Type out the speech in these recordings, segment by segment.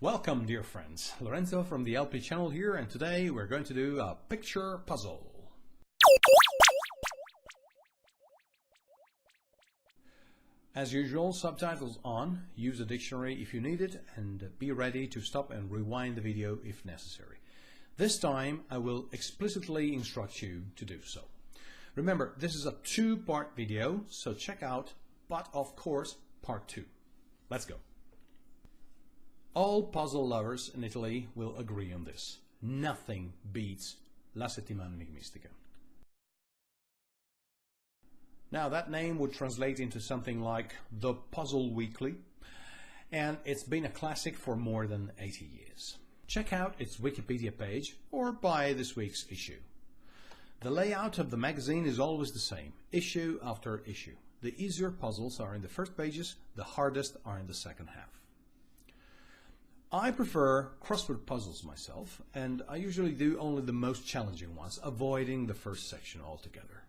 Welcome, dear friends. Lorenzo from the LP channel here, and today we're going to do a picture puzzle. As usual, subtitles on, use a dictionary if you need it, and be ready to stop and rewind the video if necessary. This time I will explicitly instruct you to do so. Remember, this is a two-part video, so check out But of Course Part 2. Let's go. All puzzle lovers in Italy will agree on this. Nothing beats La Settimana Enigmistica. Now that name would translate into something like The Puzzle Weekly, and it's been a classic for more than 80 years. Check out its Wikipedia page or buy this week's issue. The layout of the magazine is always the same, issue after issue. The easier puzzles are in the first pages, the hardest are in the second half. I prefer crossword puzzles myself, and I usually do only the most challenging ones, avoiding the first section altogether.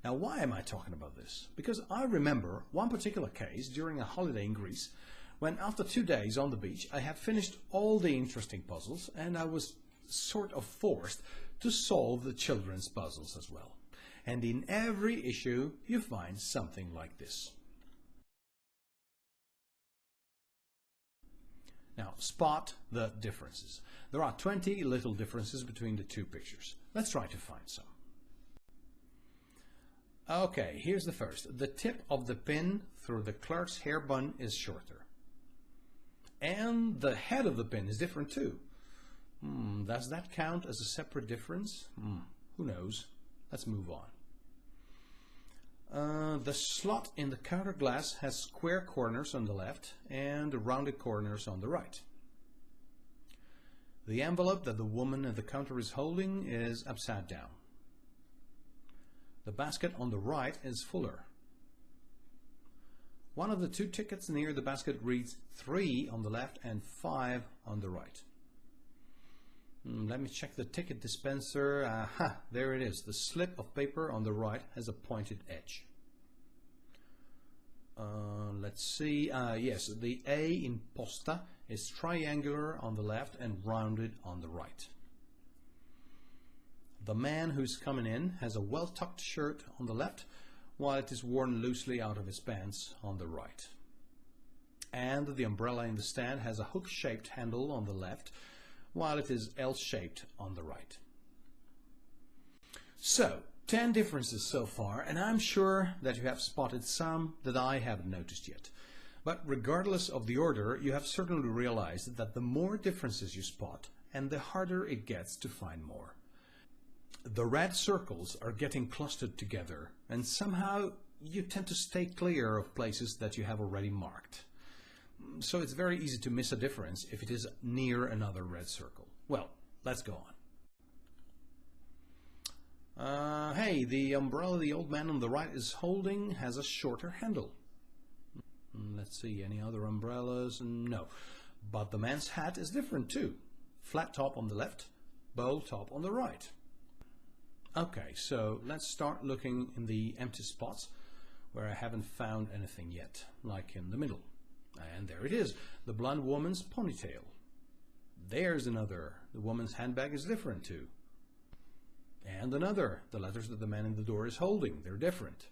Now, why am I talking about this? Because I remember one particular case during a holiday in Greece when after 2 days on the beach I had finished all the interesting puzzles and I was sort of forced to solve the children's puzzles as well. And in every issue you find something like this. Now, spot the differences. There are 20 little differences between the two pictures. Let's try to find some. Okay, here's the first. The tip of the pin through the clerk's hair bun is shorter. And the head of the pin is different too. Does that count as a separate difference? Who knows? Let's move on. The slot in the counter glass has square corners on the left and rounded corners on the right. The envelope that the woman at the counter is holding is upside down. The basket on the right is fuller. One of the two tickets near the basket reads 3 on the left and 5 on the right. Let me check the ticket dispenser. Aha, there it is. The slip of paper on the right has a pointed edge. Let's see. Yes, the A in posta is triangular on the left and rounded on the right. The man who's coming in has a well-tucked shirt on the left, while it is worn loosely out of his pants on the right. And the umbrella in the stand has a hook-shaped handle on the left, while it is L-shaped on the right. So, 10 differences so far, and I'm sure that you have spotted some that I haven't noticed yet. But regardless of the order, you have certainly realized that the more differences you spot, and the harder it gets to find more. The red circles are getting clustered together, and somehow you tend to stay clear of places that you have already marked. So it's very easy to miss a difference if it is near another red circle. Well, let's go on. Hey, the umbrella the old man on the right is holding has a shorter handle. Let's see, any other umbrellas? No. But the man's hat is different too. Flat top on the left, bowl top on the right. Okay, so let's start looking in the empty spots where I haven't found anything yet, like in the middle. And there it is, the blonde woman's ponytail. There's another. The woman's handbag is different too. And another. The letters that the man in the door is holding, they're different.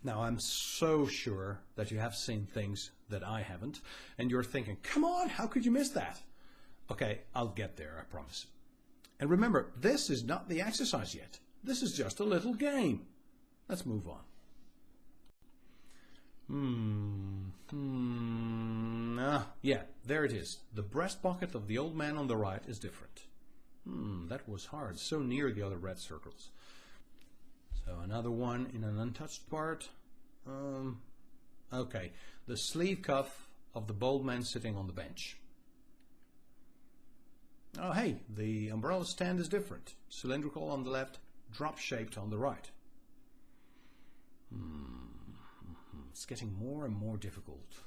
Now, I'm so sure that you have seen things that I haven't, and you're thinking, come on, how could you miss that? Okay, I'll get there, I promise. And remember, this is not the exercise yet. This is just a little game. Let's move on. Yeah, there it is. The breast pocket of the old man on the right is different. That was hard, so near the other red circles. So another one in an untouched part. Okay, the sleeve cuff of the bald man sitting on the bench. Oh hey, the umbrella stand is different. Cylindrical on the left, drop-shaped on the right. It's getting more and more difficult.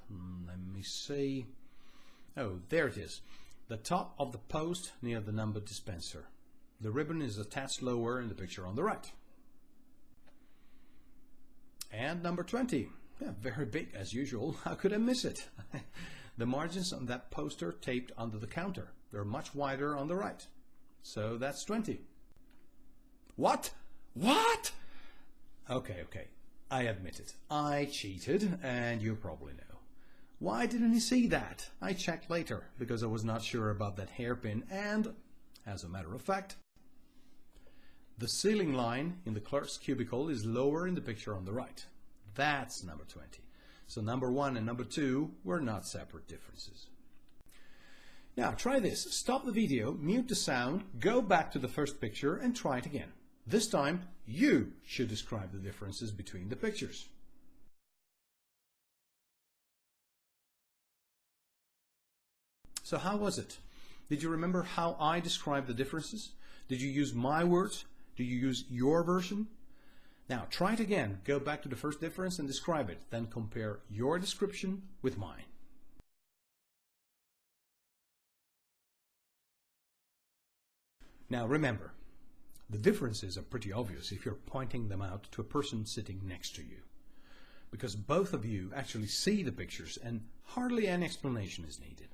Let me see. Oh, there it is. The top of the post near the number dispenser. The ribbon is attached lower in the picture on the right. And number 20. Yeah, very big as usual. How could I miss it? the margins on that poster taped under the counter. They're much wider on the right. So that's 20. What? What? Okay. I admit it. I cheated, and you probably know. Why didn't he see that? I checked later, because I was not sure about that hairpin, and, as a matter of fact, the ceiling line in the clerk's cubicle is lower in the picture on the right. That's number 20. So number 1 and number 2 were not separate differences. Now try this. Stop the video, mute the sound, go back to the first picture and try it again. This time you should describe the differences between the pictures. So how was it? Did you remember how I described the differences? Did you use my words? Do you use your version? Now try it again. Go back to the first difference and describe it. Then compare your description with mine. Now remember, the differences are pretty obvious if you're pointing them out to a person sitting next to you, because both of you actually see the pictures and hardly any explanation is needed.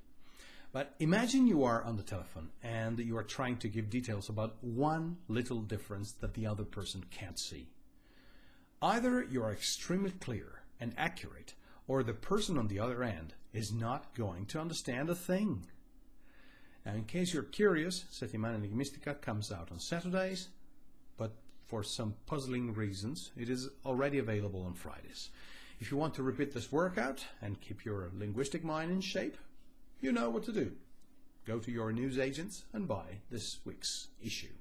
But imagine you are on the telephone and you are trying to give details about one little difference that the other person can't see. Either you are extremely clear and accurate, or the person on the other end is not going to understand a thing. Now, in case you're curious, Settimana Enigmistica comes out on Saturdays, but for some puzzling reasons, it is already available on Fridays. If you want to repeat this workout and keep your linguistic mind in shape, you know what to do. Go to your newsagents and buy this week's issue.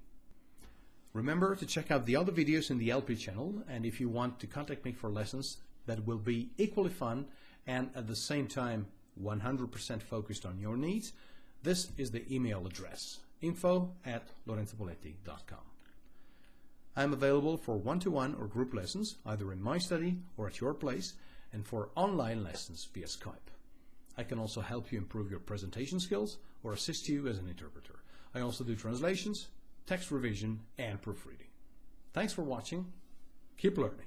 Remember to check out the other videos in the LP channel, and if you want to contact me for lessons that will be equally fun and at the same time 100% focused on your needs, this is the email address, info@lorenzopoletti.com. I'm available for one-to-one or group lessons, either in my study or at your place, and for online lessons via Skype. I can also help you improve your presentation skills or assist you as an interpreter. I also do translations, text revision, and proofreading. Thanks for watching. Keep learning.